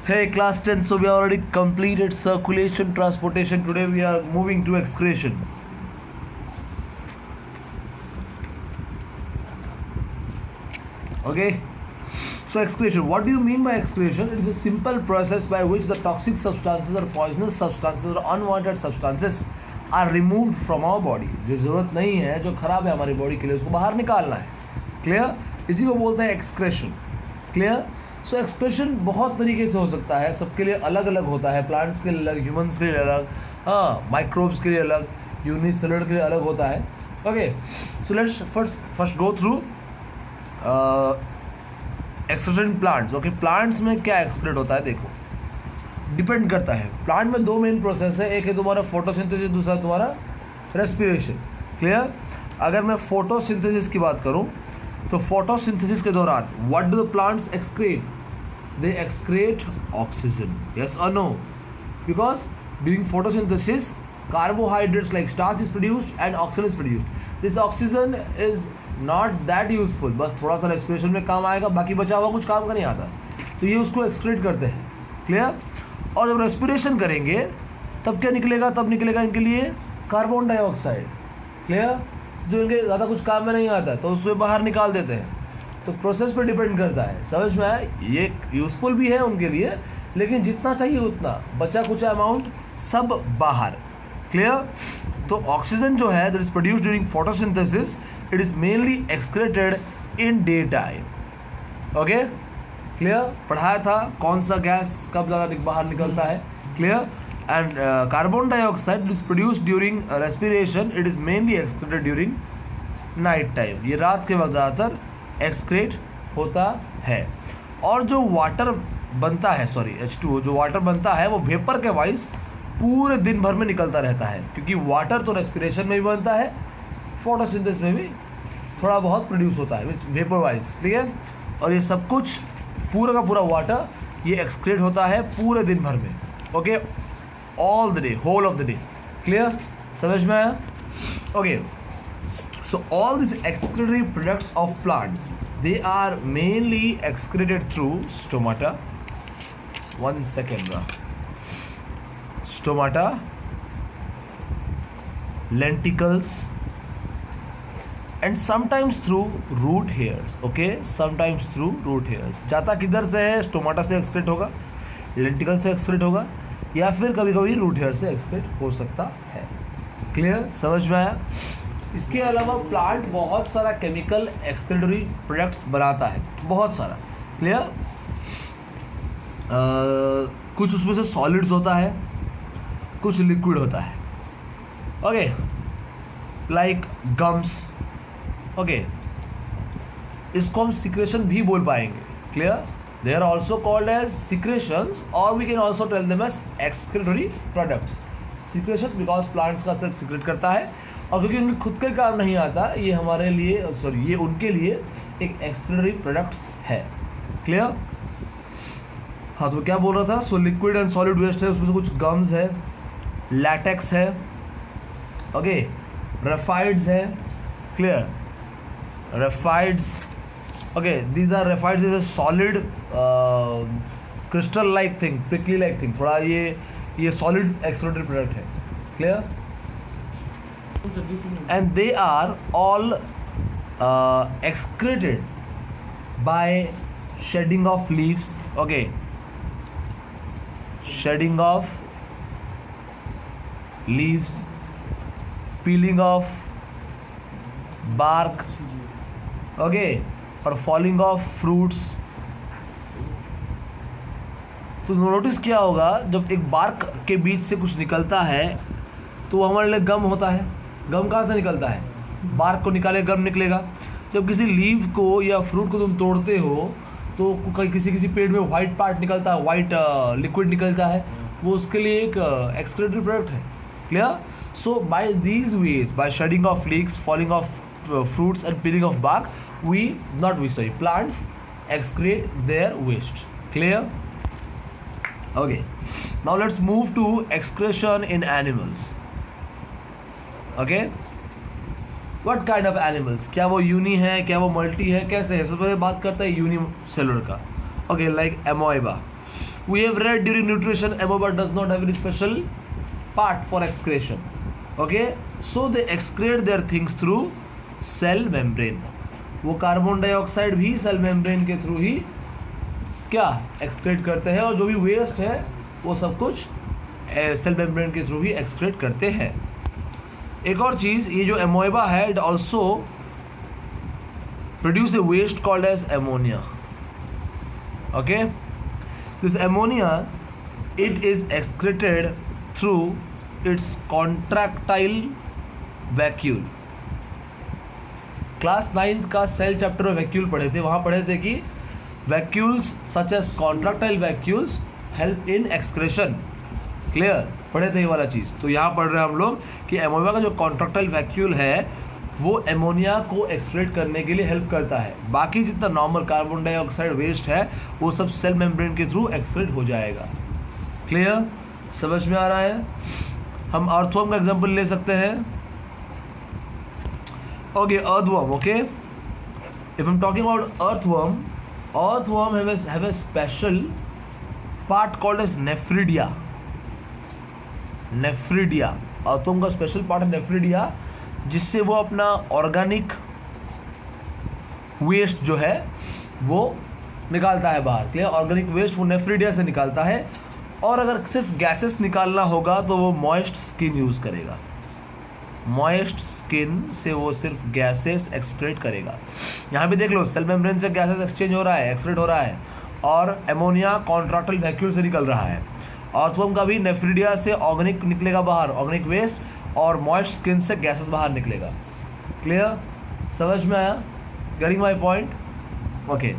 Hey, class 10. So we have already completed circulation, transportation. Today we are moving to excretion. Okay. So excretion. What do you mean by excretion? It is a simple process by which the toxic substances or poisonous substances or unwanted substances are removed from our body. जो ज़रूरत नहीं है, जो खराब है हमारी body के लिए, उसको बाहर निकालना है. क्लियर? इसी को बोलते हैं एक्सक्रेशन. क्लियर? सो एक्सक्रेशन बहुत तरीके से हो सकता है, सबके लिए अलग अलग होता है. प्लांट्स के लिए अलग, ह्यूमंस के लिए अलग, हाँ, माइक्रोब्स के लिए अलग, यूनिसेलुलर के लिए अलग होता है. Okay, so let's first go through excretion plants. Okay, plants में क्या एक्सक्रेट होता है देखो, डिपेंड करता है. प्लांट में दो मेन प्रोसेस है, एक है तुम्हारा फोटोसिंथेसिस, दूसरा तुम्हारा रेस्पिरेशन. क्लियर? अगर मैं फोटोसिंथेसिस की बात करूं तो फोटोसिंथेसिस के दौरान what do the plants excrete? They excrete oxygen. Yes और no? Because during photosynthesis carbohydrates like starch is produced and oxygen is produced. This oxygen is not that useful, बस थोड़ा सा रेस्पिरेशन में काम आएगा, बाकी बचा हुआ कुछ काम का नहीं आता. तो ये उसको एक्सक्रेट करते हैं. क्लियर? और जब रेस्पिरेशन करेंगे तब क्या निकलेगा? तब निकलेगा इनके लिए कार्बन डाइऑक्साइड. क्लियर? जो इनके ज़्यादा कुछ काम में नहीं आता तो उसको बाहर निकाल देते हैं. तो प्रोसेस पर डिपेंड करता है. समझ में आया? ये यूज़फुल भी है उनके लिए, लेकिन जितना चाहिए उतना, बचा कुछ अमाउंट सब बाहर. क्लियर? तो ऑक्सीजन जो है that is produced during photosynthesis, it is mainly excreted in day time. Okay, clear? पढ़ाया था कौन सा गैस कब ज़्यादा बाहर निकलता है. Clear? And carbon dioxide is produced during respiration, it is mainly excreted during night time. ये रात के वक्त ज़्यादातर एक्सक्रेट होता है. और जो वाटर बनता है, सॉरी H2O, जो वाटर बनता है वो वेपर के वाइज पूरे दिन भर में निकलता रहता है, क्योंकि वाटर तो रेस्पिरेशन में भी बनता है, फोटोसिंथेसिस में भी थोड़ा बहुत प्रोड्यूस होता है वेपर वाइज. क्लियर? और ये सब कुछ पूरा का पूरा वाटर ये एक्सक्रेट होता है पूरे दिन भर में. Okay, all the day, whole of the day. Clear? समझ में आया? Okay, so all this excretory products of plants, they are mainly excreted through stomata. One second. Stomata, lenticles, and sometimes through root hairs. Okay, sometimes through root hairs. जाता किधर से है? Stomata से excrete होगा, lenticel से excrete होगा, या फिर कभी कभी रूट हेयर से एक्सक्रेट हो सकता है. क्लियर? समझ में आया? इसके अलावा प्लांट बहुत सारा केमिकल एक्सक्रेटरी प्रोडक्ट्स बनाता है, बहुत सारा. क्लियर? कुछ उसमें से सॉलिड्स होता है, कुछ लिक्विड होता है. Okay, like gums. ओके, इसको हम सिक्रेशन भी बोल पाएंगे. Clear? They are also called as secretions, और we can also tell them as excretory products. Secretions because plants का सेल सिक्रेट करता है, और क्योंकि उनके खुद के काम नहीं आता, ये हमारे लिए, सॉरी, ये उनके लिए एक एक्सक्रेटरी प्रोडक्ट्स है. क्लियर? हाँ, तो क्या बोल रहा था? So liquid and solid waste है, उसमें से कुछ गम्स है, लैटेक्स है, ओके, रेफाइड्स है. Clear? Raphides. Okay, these are raphides is a solid crystal like thing, prickly like thing. थोड़ा ये सॉलिड एक्सक्रेटरी प्रोडक्ट है. Clear? And they are all excreted by shedding of leaves. Okay, shedding of leaves, peeling of bark, okay, और falling of fruits. तो notice किया होगा, जब एक bark के बीच से कुछ निकलता है तो वो हमारे लिए गम होता है. गम कहाँ से निकलता है? बार्क को निकाले गम निकलेगा. जब किसी लीव को या फ्रूट को तुम तोड़ते हो तो किसी पेड़ में वाइट पार्ट निकलता है, वाइट लिक्विड निकलता है, वो उसके लिए एक एक्सक्रेटरी प्रोडक्ट है. Clear? So by these ways, by shedding of leaves, falling of fruits and peeling of bark, plants excrete their waste. Clear? Okay. Now let's move to excretion in animals. Okay? What kind of animals? क्या वो uni है, क्या वो multi है, कैसे है? सबसे पहले बात करते हैं यूनिसेलुलर का. Okay, like amoeba. We have read during nutrition, amoeba does not have any special part for excretion. Okay, so they excrete their things through cell membrane. वो कार्बन डाइऑक्साइड भी सेल मेम्ब्रेन के through ही क्या excrete करते हैं, और जो भी waste है वो सब कुछ सेल मेम्ब्रेन के थ्रू ही एक्सक्रेट करते हैं. एक और चीज़, ये जो एमोएबा है, it also produce a waste called as ammonia. Okay, this ammonia it is excreted through its contractile vacuole. Class 9th का सेल चैप्टर में वैक्यूल पढ़े थे, वहाँ पढ़े थे कि vacuoles such as contractile vacuoles help in excretion. Clear, पढ़े थे ये वाला चीज़. तो यहाँ पढ़ रहे हैं हम लोग कि एमोनिया का जो कॉन्ट्रैक्टाइल वैक्यूल है वो एमोनिया को एक्सक्रेट करने के लिए हेल्प करता है. बाकी जितना नॉर्मल कार्बन डाइऑक्साइड वेस्ट है वो सब सेल मेम्ब्रेन के थ्रू एक्सक्रेट हो जाएगा. क्लियर, समझ में आ रहा है. हम अर्थवर्म का एग्जांपल ले सकते हैं. Okay, earthworm. Okay, if I am talking about earthworm, earthworm have a special part called as nephridia. nephridia, earthworm का स्पेशल पार्ट है nephridia, जिससे वो अपना ऑर्गेनिक वेस्ट जो है वो निकालता है बाहर. क्लियर, ऑर्गेनिक वेस्ट वो nephridia से निकालता है. और अगर सिर्फ गैसेस निकालना होगा तो वो मॉइस्ट स्किन यूज़ करेगा. मॉइस्ट स्किन से वो सिर्फ गैसेस एक्सक्रेट करेगा. यहाँ पे देख लो, सेल मेम्ब्रेन से गैसेस एक्सचेंज हो रहा है, एक्सक्रेट हो रहा है, और एमोनिया कॉन्ट्रैक्टाइल वैक्यूल से निकल रहा है. अर्थवर्म का भी नेफ्रिडिया से ऑर्गेनिक निकलेगा बाहर, ऑर्गेनिक वेस्ट, और मॉइस्ट स्किन से गैसेस बाहर निकलेगा. क्लियर, समझ में आया? Getting my point? Okay,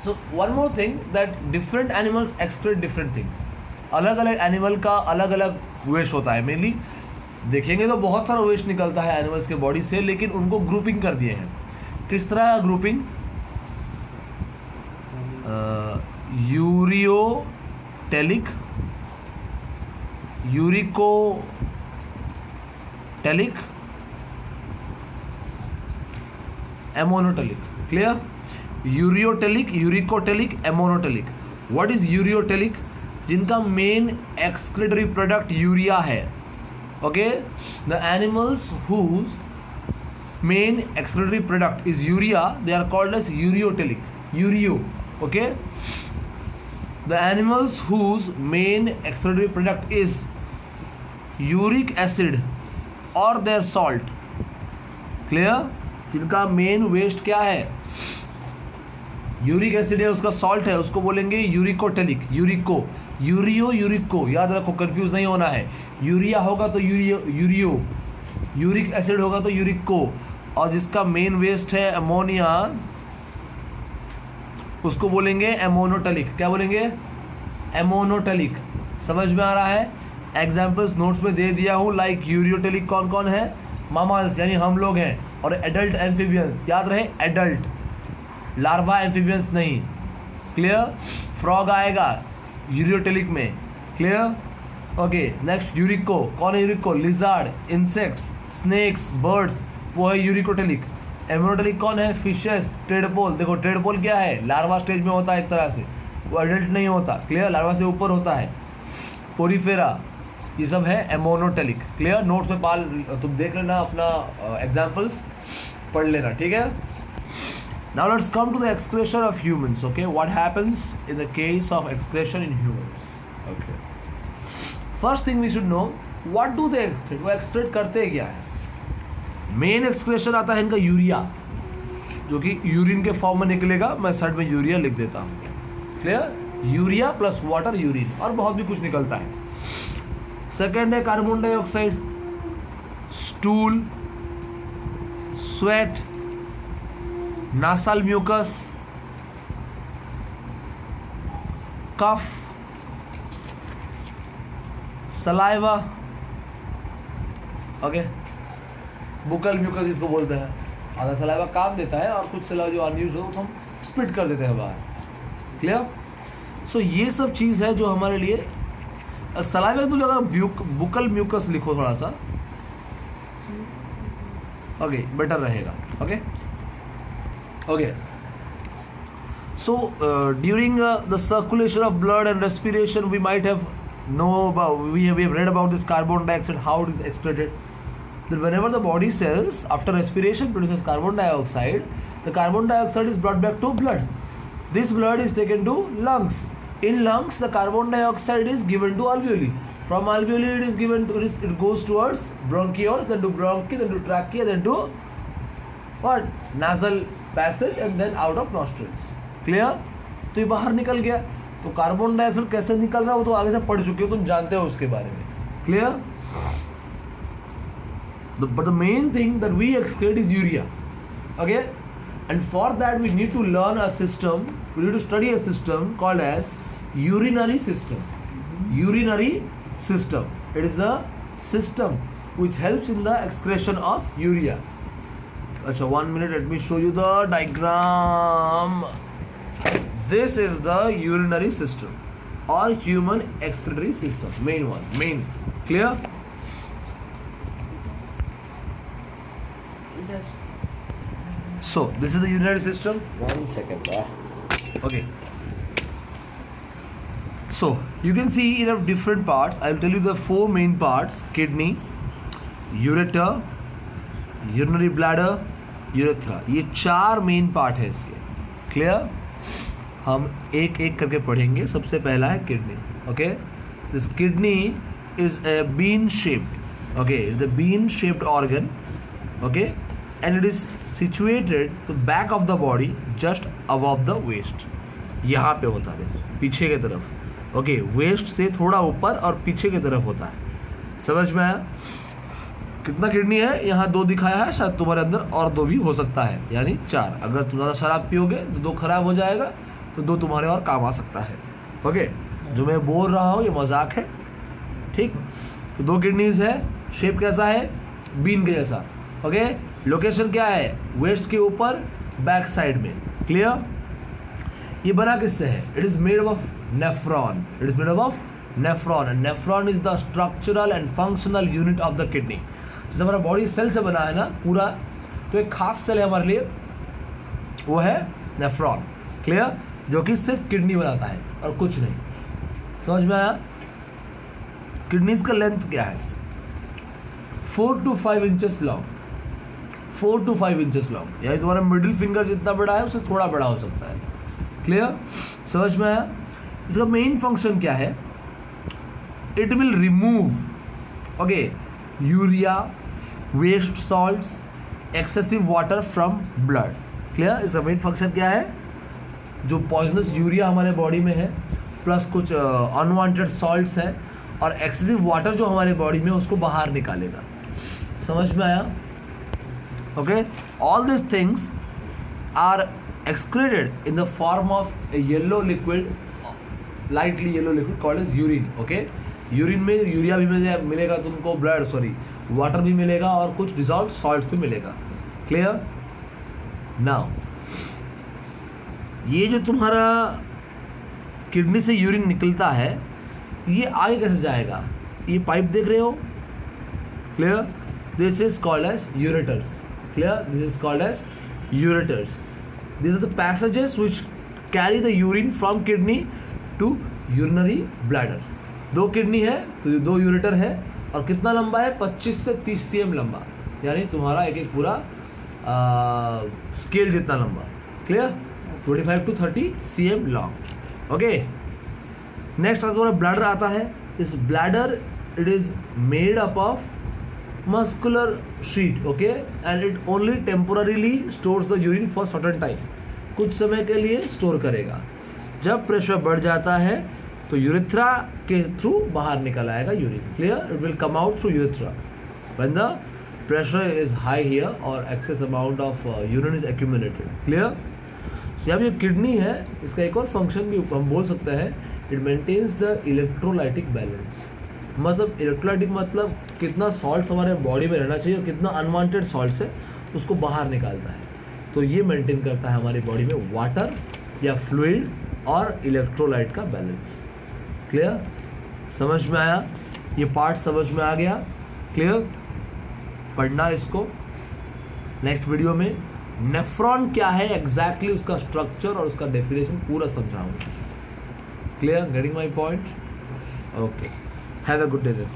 so one more thing, that different animals excrete different things. अलग अलग एनिमल का अलग अलग वेस्ट होता है. मेनली देखेंगे तो बहुत सारा वेस्ट निकलता है एनिमल्स के बॉडी से, लेकिन उनको ग्रुपिंग कर दिए हैं. किस तरह grouping? Ureotelic, uricotelic, ammonotelic. Clear, ureotelic, uricotelic, ammonotelic. What is ureotelic? जिनका मेन एक्सक्रीटरी प्रोडक्ट यूरिया है. Okay, the animals whose main excretory product is urea, they are called as uriotelic. Urio. Okay, the animals whose main excretory product is uric acid or their salt. Clear, जिनका main waste क्या है? Uric acid है, उसका salt है, उसको बोलेंगे uricotelic. यूरिको, यूरियो, यूरिको, याद रखो, कंफ्यूज नहीं होना है. यूरिया होगा तो यूरियो, यूरिक एसिड होगा तो यूरिको, और जिसका मेन वेस्ट है अमोनिया उसको बोलेंगे एमोनोटेलिक. क्या बोलेंगे? एमोनोटेलिक. समझ में आ रहा है? एग्जाम्पल्स नोट्स में दे दिया हूँ. लाइक यूरियोटेलिक कौन कौन है? मामल्स यानी हम लोग हैं, और एडल्ट एम्फीबियंस. याद रहे, एडल्ट, लार्वा एम्फीबियंस नहीं. क्लियर, फ्रॉग आएगा यूरियोटेलिक में. Clear, okay. नेक्स्ट यूरिको, कौन है यूरिको? लिजार्ड, इंसेक्ट्स, स्नेक्स, बर्ड्स, वो है यूरिकोटेलिक. एमोनोटेलिक कौन है? Fishes, tadpole. देखो टेडपोल क्या है? लार्वा स्टेज में होता है एक तरह से, वो एडल्ट नहीं होता. क्लियर, लार्वा से ऊपर होता है. पोरीफेरा, ये सब है एमोनोटेलिक. क्लियर, नोट्स में पाल तुम देख लेना, अपना एग्जाम्पल्स पढ़ लेना. ठीक है. Now let's come to the excretion of humans. Okay, what happens in the case of excretion in humans? Okay, first thing we should know, what do they excrete? वो excrete करते क्या है? मेन एक्सक्रेशन आता है इनका urea, जो कि urine के फॉर्म में निकलेगा. मैं साइड में यूरिया लिख देता हूँ. Clear, urea plus water, urine, और बहुत भी कुछ निकलता है. सेकेंड है carbon dioxide, stool, sweat, nasal mucus, कफ, सलाइवा. ओके, बुकल म्यूकस इसको बोलते हैं. आधा सलाइवा काम देता है, और कुछ सलाइवा जो अनयूज हो तो हम स्प्लिट कर देते हैं बाहर. क्लियर, सो ये सब चीज़ है जो हमारे लिए. सलाइवा तो लगा, बुकल म्यूकस लिखो थोड़ा सा. ओके, बेटर रहेगा. Okay, So during the circulation of blood and respiration, we might have we have read about this carbon dioxide, how it is excreted. That whenever the body cells after respiration produces carbon dioxide, the carbon dioxide is brought back to blood. This blood is taken to lungs. In lungs, the carbon dioxide is given to alveoli. From alveoli, it is given to it goes towards bronchioles, then to bronchi, then to trachea, then to what? Nasal passage, and then out of nostrils. Clear? तो ये बाहर निकल गया. तो carbon dioxide कैसे निकल रहा है वो तो आगे से पढ़ चुके हो, तुम जानते हो उसके बारे में. Clear? But the main thing that we excrete is urea. Okay? And for that we need to learn a system, we need to study a system called as urinary system. Urinary system. It is a system which helps in the excretion of urea. Achha, 1 minute, let me show you the diagram. This is the urinary system or human excretory system. Main one. Main. Clear? So this is the urinary system. 1 second. Okay. So you can see it have different parts. I will tell you the 4 main parts: kidney, ureter, urinary bladder, urethra. ये 4 main part है इसके. Clear? हम एक एक करके पढ़ेंगे. सबसे पहला है kidney. Okay, this kidney is a bean shaped. Okay, it's a bean shaped organ. Okay, and it is situated the back of the body just above the waist. यहाँ पे होता है, पीछे की तरफ. ओके, वेस्ट से थोड़ा ऊपर और पीछे की तरफ होता है. समझ में आया? कितना किडनी है? यहाँ 2 दिखाया है, शायद तुम्हारे अंदर और 2 भी हो सकता है, यानी 4. अगर तुम ज़्यादा शराब पियोगे तो 2 खराब हो जाएगा, तो 2 तुम्हारे और काम आ सकता है. ओके, जो मैं बोल रहा हूँ ये मजाक है, ठीक? तो 2 किडनीज है. शेप कैसा है? बीन के जैसा. ओके, लोकेशन क्या है? वेस्ट के ऊपर, बैक साइड में. क्लियर? ये बना किससे है? It is made of nephron. It is made of nephron, and nephron is the structural and functional unit of the kidney. जैसे हमारा बॉडी सेल से बना है ना पूरा, तो एक खास सेल है हमारे लिए, वो है नेफ्रॉन. क्लियर? जो कि सिर्फ किडनी बनाता है और कुछ नहीं. समझ में आया? किडनीज का लेंथ क्या है? 4 to 5 inches long. 4 to 5 inches long, यानी तुम्हारा मिडिल फिंगर जितना बड़ा है उससे थोड़ा बड़ा हो सकता है. क्लियर? समझ में आया? इसका मेन फंक्शन क्या है? It will remove, okay, urea, waste salts, excessive water from blood. Clear? इसका मेन फंक्शन क्या है? जो पॉइजनस यूरिया हमारे बॉडी में है, प्लस कुछ अनवांटेड सॉल्ट्स है और एक्सेसिव वाटर जो हमारे बॉडी में है उसको बाहर निकालेगा. समझ में आया? Okay, all these things are excreted in the form of a yellow liquid, lightly yellow liquid called as urine. Okay, urine में यूरिया भी मिलेगा तुमको, वाटर भी मिलेगा और कुछ डिसॉल्व सॉल्ट्स भी मिलेगा. क्लियर? नाउ ये जो तुम्हारा किडनी से यूरिन निकलता है, ये आगे कैसे जाएगा? ये पाइप देख रहे हो? Clear? This is called as ureters. Clear? This is called as ureters. These are the passages which carry the urine from kidney to urinary bladder. 2 kidney है तो 2 यूरेटर है, और कितना लंबा है? 25 से 30 cm लंबा, यानी तुम्हारा एक पूरा स्केल जितना लंबा. Clear? 25 to 30 cm long. Okay, next तुम्हारा ब्लैडर आता है. इस bladder it is made up of muscular sheet. Okay, and it only temporarily stores the urine for certain time. कुछ समय के लिए स्टोर करेगा. जब प्रेशर बढ़ जाता है तो यूरेथ्रा के थ्रू बाहर निकल आएगा urine. Clear? It will come out through urethra when the pressure is high here और excess amount of urine is accumulated. Clear? So अब ये किडनी है, इसका एक और फंक्शन भी हम बोल सकते हैं, it maintains the electrolytic balance. मतलब इलेक्ट्रोलाइटिक मतलब कितना सॉल्ट्स हमारे बॉडी में रहना चाहिए और कितना अनवांटेड सॉल्ट्स है उसको बाहर निकालता है. तो ये मेंटेन करता है हमारी बॉडी में वाटर या फ्लूइड और इलेक्ट्रोलाइट का बैलेंस. क्लियर? समझ में आया? ये पार्ट समझ में आ गया? क्लियर? पढ़ना इसको नेक्स्ट वीडियो में. नेफ्रॉन क्या है एग्जैक्टली उसका स्ट्रक्चर और उसका डेफिनेशन पूरा समझाऊंगा. Clear? Getting my point? Okay, have a good day then.